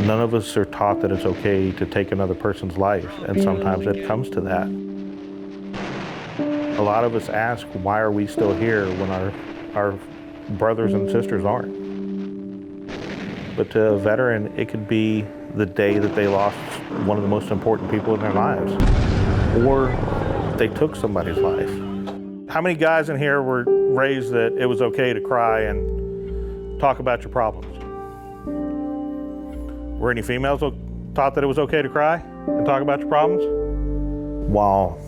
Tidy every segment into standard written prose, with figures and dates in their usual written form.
None of us are taught that it's okay to take another person's life, and sometimes it comes to that. A lot of us ask, why are we still here when our brothers and sisters aren't? But to a veteran, it could be the day that they lost one of the most important people in their lives, or they took somebody's life. How many guys in here were raised that it was okay to cry and talk about your problems? Were any females taught that it was okay to cry and talk about your problems? While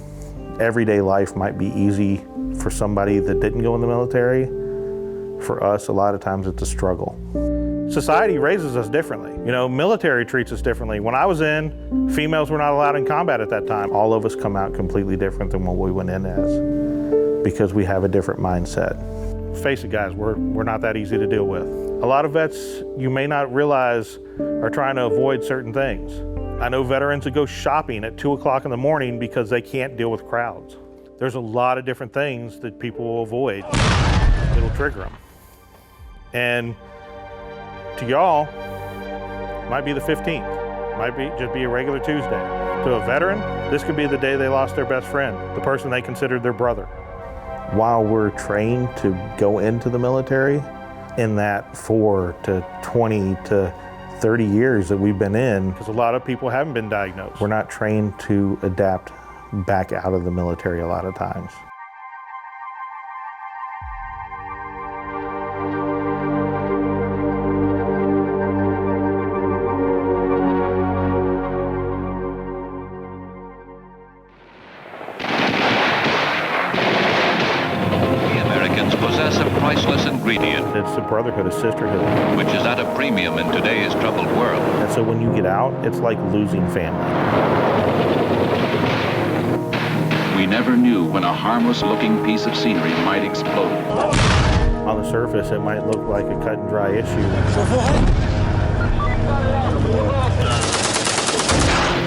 everyday life might be easy for somebody that didn't go in the military, for us, a lot of times it's a struggle. Society raises us differently. You know, military treats us differently. When I was in, females were not allowed in combat at that time. All of us come out completely different than what we went in as, because we have a different mindset. Face it, guys, we're not that easy to deal with. A lot of vets, you may not realize, are trying to avoid certain things. I know veterans that go shopping at 2 o'clock in the morning because they can't deal with crowds. There's a lot of different things that people will avoid that'll trigger them. And to y'all, might be the 15th, might just be a regular Tuesday. To a veteran, this could be the day they lost their best friend, the person they considered their brother. While we're trained to go into the military, in that 4 to 20 to 30 years that we've been in, because a lot of people haven't been diagnosed. We're not trained to adapt back out of the military a lot of times. It's a brotherhood, a sisterhood. Which is at a premium in today's troubled world. And so when you get out, it's like losing family. We never knew when a harmless-looking piece of scenery might explode. On the surface, it might look like a cut and dry issue.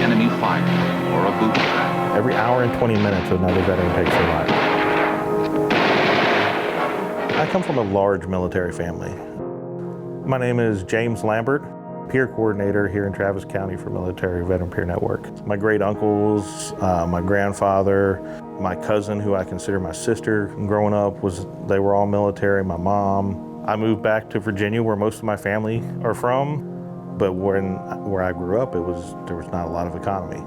Enemy fire or a booby trap. Every hour and 20 minutes, another veteran takes their life. I come from a large military family. My name is James Lambert, peer coordinator here in Travis County for Military Veteran Peer Network. My great uncles, my grandfather, my cousin, who I consider my sister growing up, they were all military, my mom. I moved back to Virginia where most of my family are from, but where I grew up, there was not a lot of economy.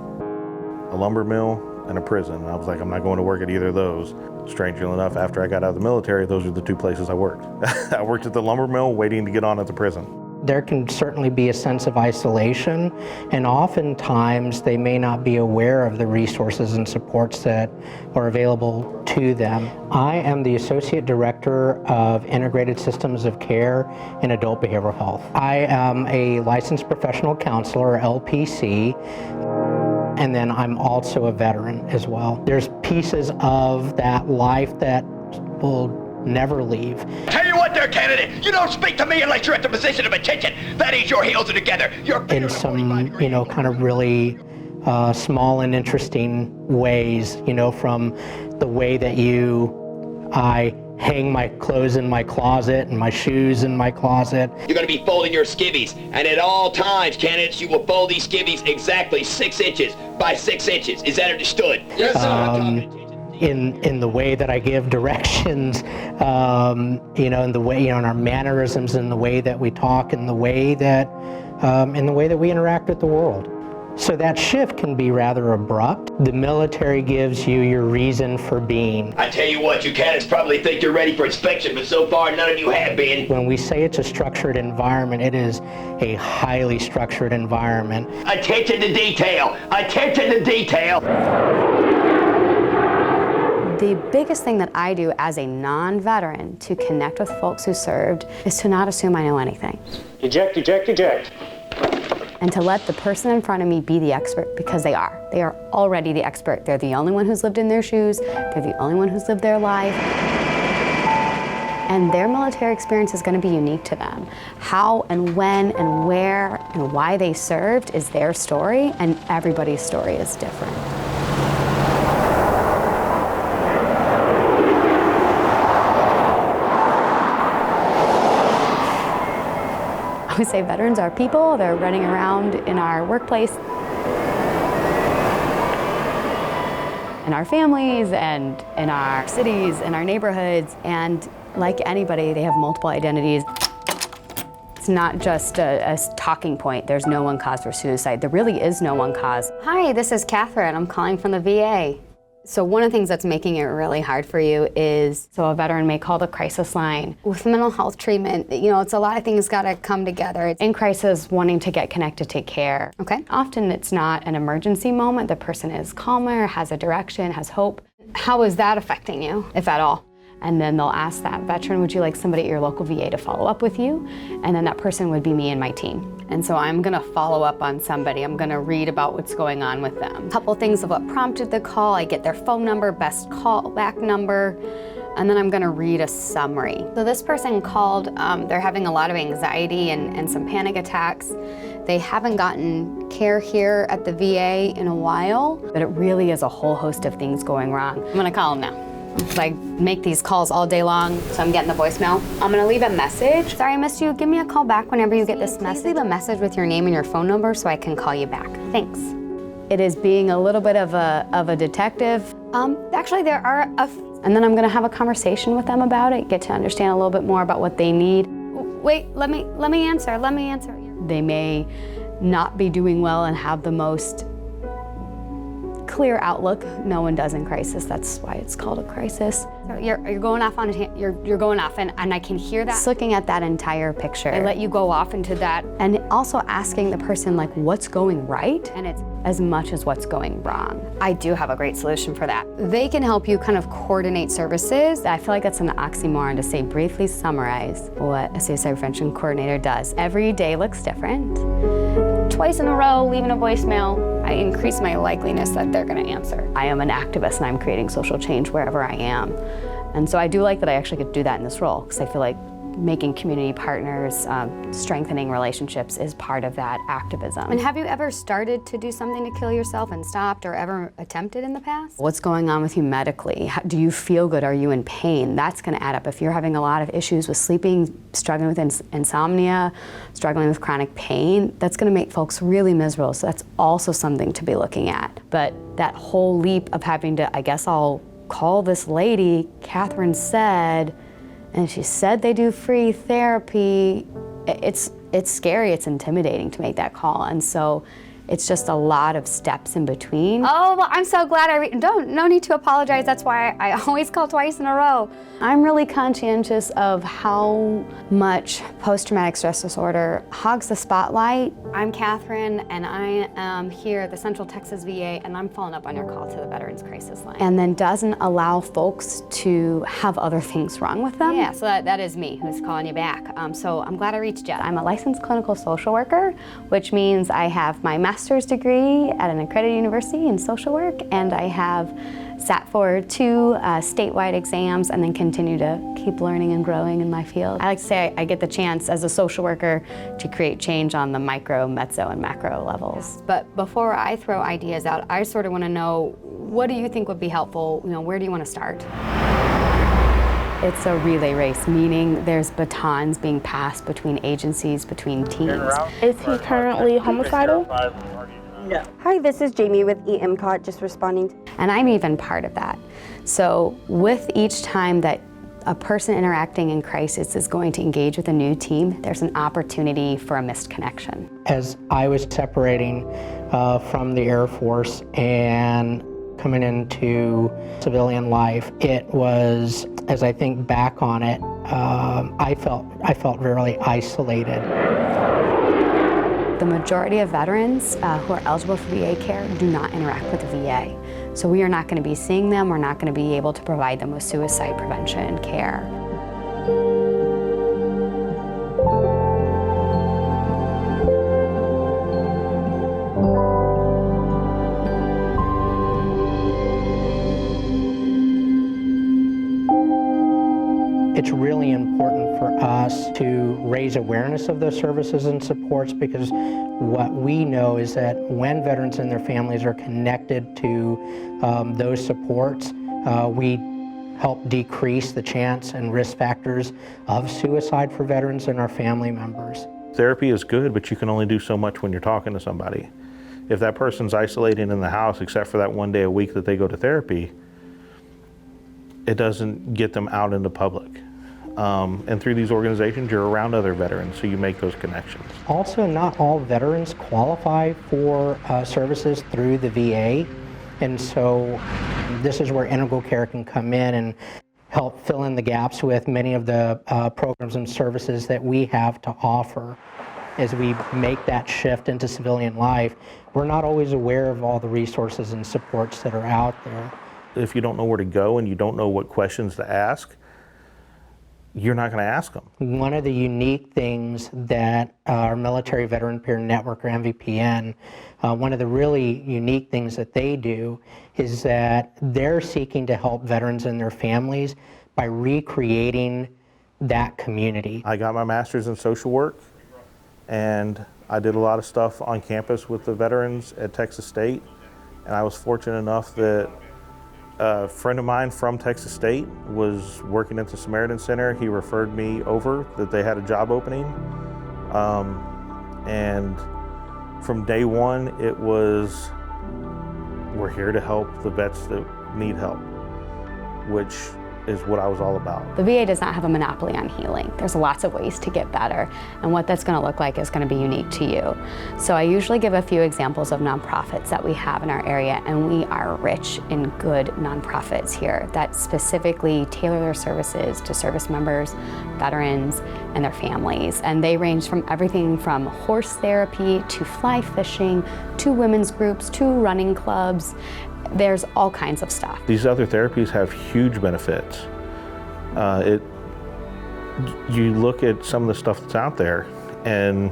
A lumber mill and a prison. And I was like, I'm not going to work at either of those. Strangely enough, after I got out of the military, those are the two places I worked. I worked at the lumber mill waiting to get on at the prison. There can certainly be a sense of isolation, and oftentimes they may not be aware of the resources and supports that are available to them. I am the Associate Director of Integrated Systems of Care in Adult Behavioral Health. I am a licensed professional counselor, LPC, and then I'm also a veteran as well. There's pieces of that life that will never leave. Tell you what there, candidate, you don't speak to me unless you're at the position of attention. That is, your heels are together. In some, kind of really small and interesting ways, from the way that I hang my clothes in my closet and my shoes in my closet. You're going to be folding your skivvies, and at all times, candidates, you will fold these skivvies exactly 6 inches by 6 inches. Is that understood? Yes, sir. In the way that I give directions, in the way, in our mannerisms, in the way that we talk, in the way that we interact with the world. So that shift can be rather abrupt. The military gives you your reason for being. I tell you what, you candidates probably think you're ready for inspection, but so far none of you have been. When we say it's a structured environment, it is a highly structured environment. Attention to detail! Attention to detail! The biggest thing that I do as a non-veteran to connect with folks who served is to not assume I know anything. Eject, eject, eject. And to let the person in front of me be the expert, because they are. They are already the expert. They're the only one who's lived in their shoes. They're the only one who's lived their life. And their military experience is going to be unique to them. How and when and where and why they served is their story, and everybody's story is different. always say veterans are people. They're running around in our workplace, in our families, and in our cities, in our neighborhoods. And like anybody, they have multiple identities. It's not just a talking point. There's no one cause for suicide. There really is no one cause. Hi, this is Catherine. I'm calling from the VA. So one of the things that's making it really hard for you is, so a veteran may call the crisis line. With mental health treatment, you know, it's a lot of things gotta come together. In crisis, wanting to get connected to care, okay? Often it's not an emergency moment. The person is calmer, has a direction, has hope. How is that affecting you, if at all? And then they'll ask that veteran, would you like somebody at your local VA to follow up with you? And then that person would be me and my team. And so I'm gonna follow up on somebody. I'm gonna read about what's going on with them. A couple things of what prompted the call. I get their phone number, best callback number, and then I'm gonna read a summary. So this person called, they're having a lot of anxiety and some panic attacks. They haven't gotten care here at the VA in a while, but it really is a whole host of things going wrong. I'm gonna call them now. I make these calls all day long, so I'm getting the voicemail. I'm gonna leave a message. Sorry I missed you. Give me a call back whenever you get this message. Please leave a message with your name and your phone number so I can call you back. Thanks. It is being a little bit of a detective. Actually, there are and then I'm gonna have a conversation with them about it, get to understand a little bit more about what they need. Wait, let me answer. They may not be doing well and have the most clear outlook. No one does in crisis. That's why it's called a crisis. So you're going off on you're going off, and I can hear that. Just looking at that entire picture. I let you go off into that, and also asking the person like what's going right, and it's as much as what's going wrong. I do have a great solution for that. They can help you kind of coordinate services. I feel like that's an oxymoron to say briefly summarize what a suicide prevention coordinator does. Every day looks different. Twice in a row, leaving a voicemail, I increase my likeliness that they're gonna answer. I am an activist and I'm creating social change wherever I am. And so I do like that I actually get to do that in this role, because I feel like making community partners, strengthening relationships is part of that activism. And have you ever started to do something to kill yourself and stopped, or ever attempted in the past? What's going on with you medically? Do you feel good? Are you in pain? That's gonna add up. If you're having a lot of issues with sleeping, struggling with insomnia, struggling with chronic pain, that's gonna make folks really miserable. So that's also something to be looking at. But that whole leap of having to, I guess I'll call this lady, Catherine said, and she said they do free therapy. It's scary, it's intimidating to make that call. And so it's just a lot of steps in between. Oh, well, I'm so glad no need to apologize. That's why I always call twice in a row. I'm really conscientious of how much post-traumatic stress disorder hogs the spotlight. I'm Catherine, and I am here at the Central Texas VA, and I'm following up on your call to the Veterans Crisis Line. And then doesn't allow folks to have other things wrong with them. Yeah, so that is me who's calling you back. So I'm glad I reached you. I'm a licensed clinical social worker, which means I have my master's degree at an accredited university in social work, and I have sat for 2 statewide exams and then continue to keep learning and growing in my field. I like to say I get the chance as a social worker to create change on the micro, meso, and macro levels. But before I throw ideas out, I sort of want to know, what do you think would be helpful? You know, where do you want to start? It's a relay race, meaning there's batons being passed between agencies, between teams. Is he currently homicidal? No. Hi, this is Jamie with EMCOT, just responding. And I'm even part of that. So with each time that a person interacting in crisis is going to engage with a new team, there's an opportunity for a missed connection. As I was separating from the Air Force and coming into civilian life, it was, as I think back on it, I felt really isolated. The majority of veterans who are eligible for VA care do not interact with the VA. So we are not going to be seeing them, we're not going to be able to provide them with suicide prevention care. It's really important for us to raise awareness of those services and supports, because what we know is that when veterans and their families are connected to those supports, we help decrease the chance and risk factors of suicide for veterans and our family members. Therapy is good, but you can only do so much when you're talking to somebody. If that person's isolating in the house, except for that one day a week that they go to therapy, it doesn't get them out into public. And through these organizations, you're around other veterans, so you make those connections. Also, not all veterans qualify for services through the VA, and so this is where Integral Care can come in and help fill in the gaps with many of the programs and services that we have to offer. As we make that shift into civilian life, we're not always aware of all the resources and supports that are out there. If you don't know where to go and you don't know what questions to ask, you're not going to ask them. One of the unique things that our Military Veteran Peer Network, or MVPN, one of the really unique things that they do is that they're seeking to help veterans and their families by recreating that community. I got my master's in social work, and I did a lot of stuff on campus with the veterans at Texas State, and I was fortunate enough that a friend of mine from Texas State was working at the Samaritan Center. He referred me over that they had a job opening. And from day one, it was, we're here to help the vets that need help, which is what I was all about. The VA does not have a monopoly on healing. There's lots of ways to get better, and what that's going to look like is going to be unique to you. So I usually give a few examples of nonprofits that we have in our area, and we are rich in good nonprofits here that specifically tailor their services to service members, veterans, and their families. And they range from everything from horse therapy to fly fishing to women's groups to running clubs. There's all kinds of stuff. These other therapies have huge benefits. You look at some of the stuff that's out there, and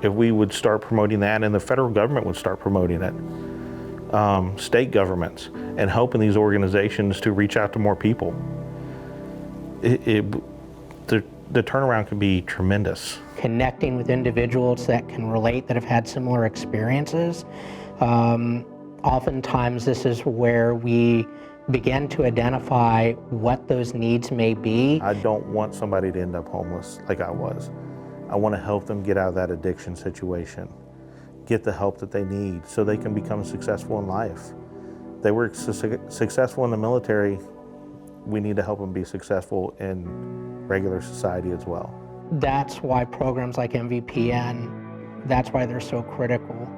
if we would start promoting that, and the federal government would start promoting it, state governments, and helping these organizations to reach out to more people, the turnaround can be tremendous. Connecting with individuals that can relate, that have had similar experiences. Oftentimes this is where we begin to identify what those needs may be. I don't want somebody to end up homeless like I was. I want to help them get out of that addiction situation, get the help that they need so they can become successful in life. They were successful in the military. We need to help them be successful in regular society as well. That's why programs like MVPN, that's why they're so critical.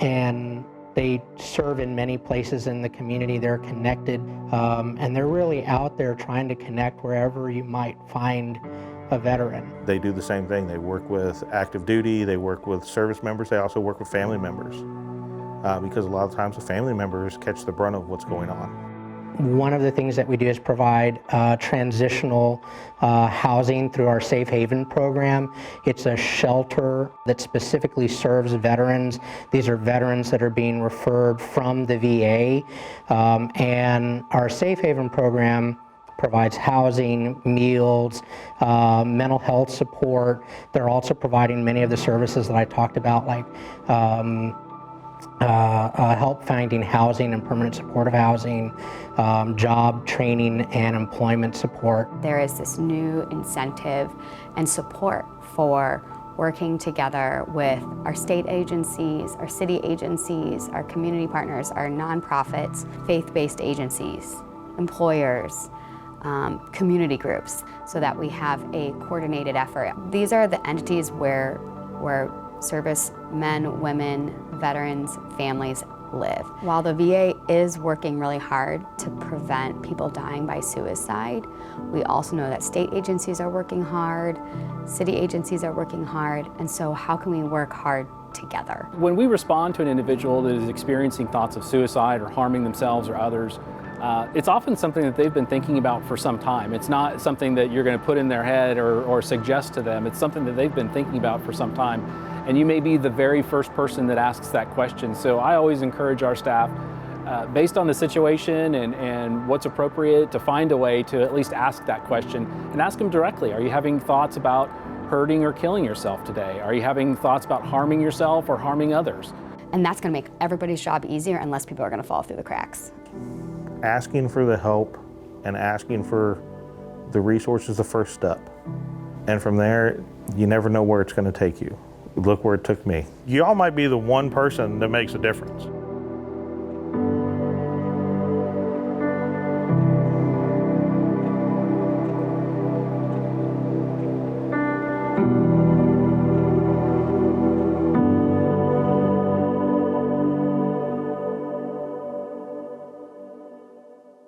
And they serve in many places in the community. They're connected, and they're really out there trying to connect wherever you might find a veteran. They do the same thing. They work with active duty, they work with service members, they also work with family members, because a lot of times the family members catch the brunt of what's going on. One of the things that we do is provide transitional housing through our Safe Haven program. It's a shelter that specifically serves veterans. These are veterans that are being referred from the VA. And our Safe Haven program provides housing, meals, mental health support. They're also providing many of the services that I talked about, like help finding housing and permanent supportive housing, job training and employment support. There is this new incentive and support for working together with our state agencies, our city agencies, our community partners, our nonprofits, faith-based agencies, employers, community groups, so that we have a coordinated effort. These are the entities where service men, women, veterans, families live. While the VA is working really hard to prevent people dying by suicide, we also know that state agencies are working hard, city agencies are working hard, and so how can we work hard together? When we respond to an individual that is experiencing thoughts of suicide or harming themselves or others, it's often something that they've been thinking about for some time. It's not something that you're going to put in their head or suggest to them. It's something that they've been thinking about for some time. And you may be the very first person that asks that question. So I always encourage our staff, based on the situation and what's appropriate, to find a way to at least ask that question and ask them directly. Are you having thoughts about hurting or killing yourself today? Are you having thoughts about harming yourself or harming others? And that's going to make everybody's job easier and less people are going to fall through the cracks. Asking for the help and asking for the resources is the first step. And from there, you never know where it's going to take you. Look where it took me. Y'all might be the one person that makes a difference.